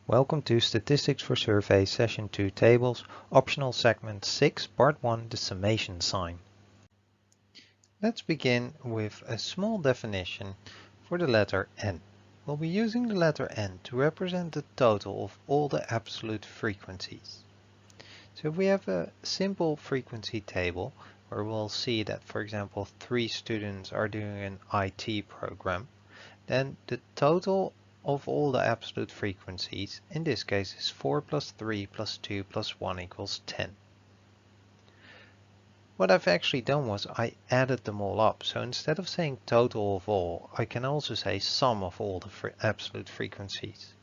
Welcome to Statistics for Survey Session 2 Tables, Optional Segment 6, Part 1, the summation sign. Let's begin with a small definition for the letter n. We'll be using the letter n to represent the total of all the absolute frequencies. So if we have a simple frequency table where we'll see that, for example, 3 students are doing an IT program, then the total of all the absolute frequencies in this case is 4 plus 3 plus 2 plus 1 equals 10. What I've actually done was I added them all up. So instead of saying total of all, I can also say sum of all the absolute frequencies.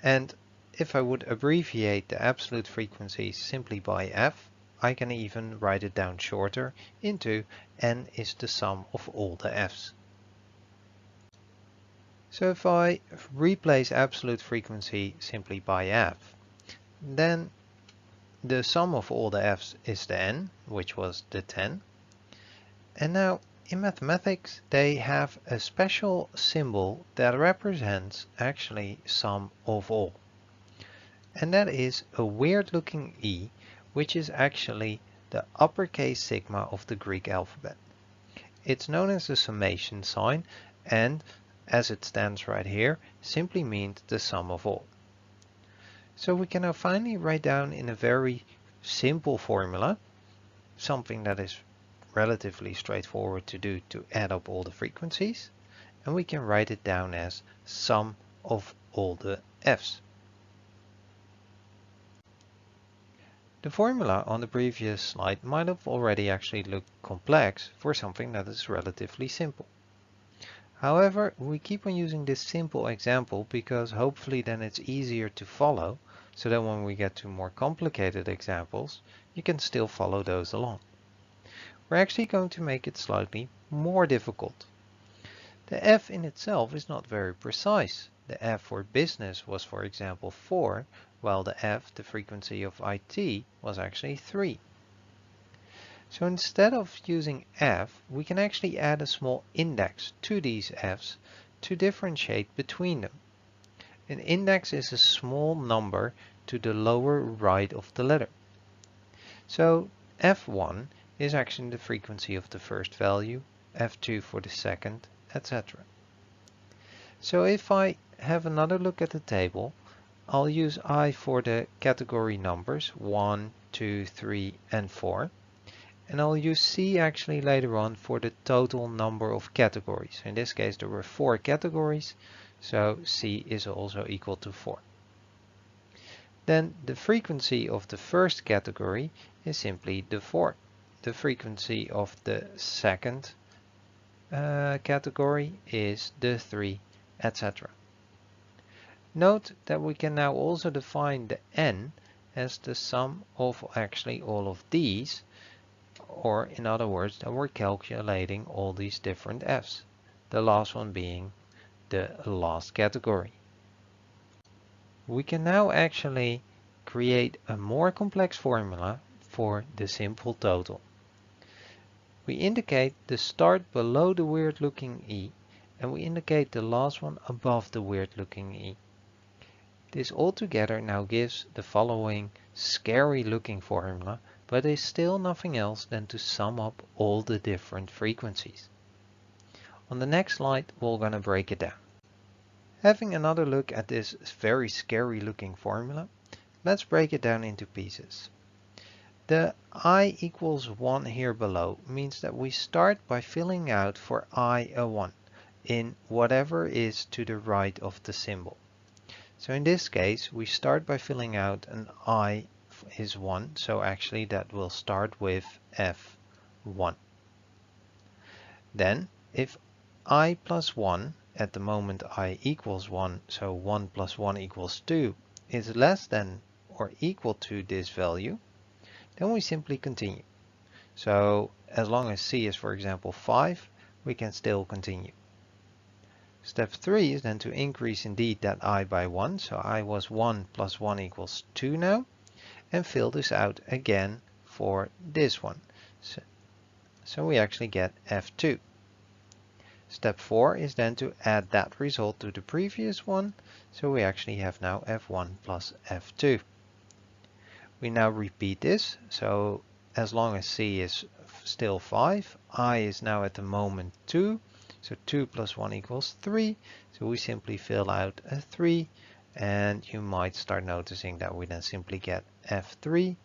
And if I would abbreviate the absolute frequencies simply by f, I can even write it down shorter into n is the sum of all the f's. So if I replace absolute frequency simply by f, then the sum of all the f's is the n, which was the 10. And now in mathematics they have a special symbol that represents actually sum of all. And that is a weird looking E, which is actually the uppercase sigma of the Greek alphabet. It's known as the summation sign, and as it stands right here, simply means the sum of all. So we can now finally write down in a very simple formula, something that is relatively straightforward to do to add up all the frequencies, and we can write it down as sum of all the f's. The formula on the previous slide might have already actually looked complex for something that is relatively simple. However, we keep on using this simple example because hopefully then it's easier to follow, so that when we get to more complicated examples, you can still follow those along. We're actually going to make it slightly more difficult. The f in itself is not very precise. The f for business was, for example, 4, while the f, the frequency of IT, was actually 3. So instead of using f, we can actually add a small index to these f's to differentiate between them. An index is a small number to the lower right of the letter. So f1 is actually the frequency of the first value, f2 for the second, etc. So if I have another look at the table, I'll use I for the category numbers 1, 2, 3, and 4. And I'll use C actually later on for the total number of categories. In this case there were 4 categories, so C is also equal to 4. Then the frequency of the first category is simply the 4. The frequency of the second category is the 3, etc. Note that we can now also define the n as the sum of actually all of these, or in other words, that we're calculating all these different f's, the last one being the last category. We can now actually create a more complex formula for the simple total. We indicate the start below the weird looking E, and we indicate the last one above the weird looking E. This altogether now gives the following scary looking formula, but is still nothing else than to sum up all the different frequencies. On the next slide, we're going to break it down. Having another look at this very scary looking formula, let's break it down into pieces. The I equals 1 here below means that we start by filling out for I a 1 in whatever is to the right of the symbol. So in this case, we start by filling out an I is 1, so actually that will start with F1. Then, if I plus 1, at the moment I equals 1, so 1 plus 1 equals 2, is less than or equal to this value, then we simply continue. So as long as C is, for example, 5, we can still continue. Step 3 is then to increase indeed that I by 1, so I was 1 plus 1 equals 2 now, and fill this out again for this one. So we actually get F2. Step 4 is then to add that result to the previous one, so we actually have now f1 plus f2. We now repeat this, so as long as c is still 5, I is now at the moment 2, so 2 plus 1 equals 3, so we simply fill out a 3, and you might start noticing that we then simply get f3,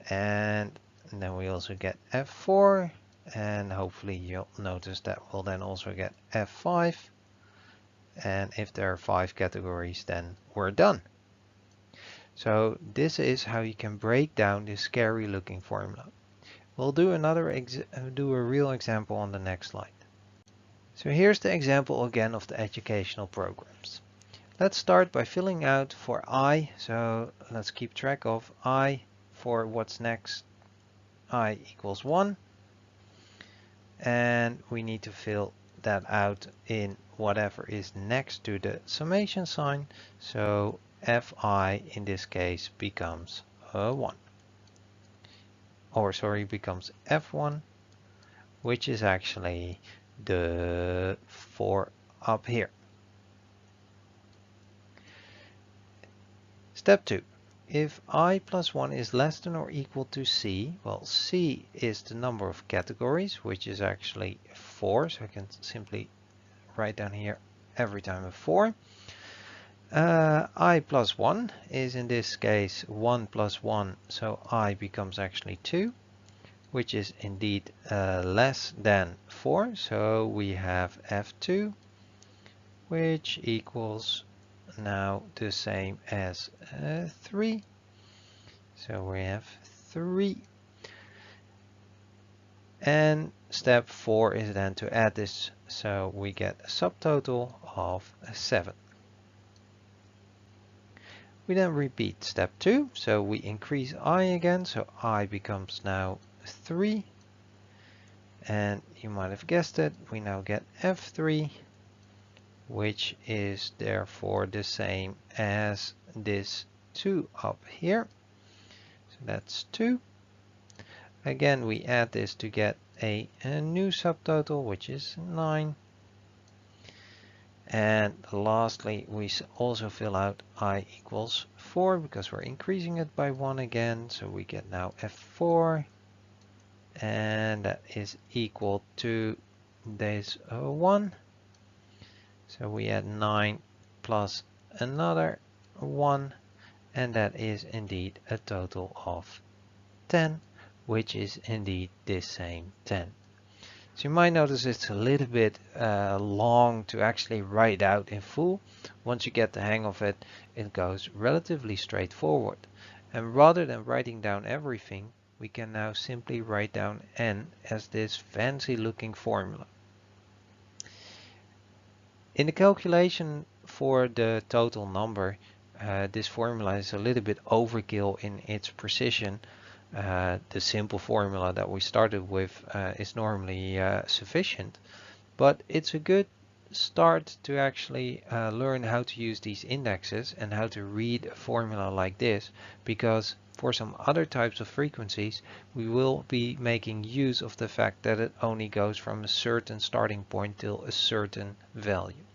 and then we also get f4, and hopefully you'll notice that we'll then also get f5, and if there are 5 categories, then we're done. So this is how you can break down this scary looking formula. We'll do a real example on the next slide. So here's the example again of the educational programs. Let's start by filling out for I, so let's keep track of I for what's next. I equals 1, and we need to fill that out in whatever is next to the summation sign, so fi in this case becomes 1, or sorry, becomes f1, which is actually the 4 up here. Step 2. If I plus 1 is less than or equal to c, well, c is the number of categories, which is actually 4, so I can simply write down here every time a 4. I plus 1 is in this case 1 plus 1, so I becomes actually 2, which is indeed less than 4, so we have f2, which equals now the same as 3, so we have 3, and step 4 is then to add this, so we get a subtotal of 7. We then repeat step 2, so we increase I again, so I becomes now 3, and you might have guessed it, we now get f3, which is therefore the same as this 2 up here. So that's 2. Again, we add this to get a new subtotal, which is 9. And lastly, we also fill out I equals 4 because we're increasing it by 1 again. So we get now f4, and that is equal to this 1. So we add 9 plus another 1, and that is indeed a total of 10, which is indeed this same 10. So you might notice it's a little bit long to actually write out in full. Once you get the hang of it, it goes relatively straightforward. And rather than writing down everything, we can now simply write down n as this fancy looking formula. In the calculation for the total number, this formula is a little bit overkill in its precision. The simple formula that we started with is normally sufficient, but it's a good start to actually learn how to use these indexes and how to read a formula like this, because for some other types of frequencies we will be making use of the fact that it only goes from a certain starting point till a certain value.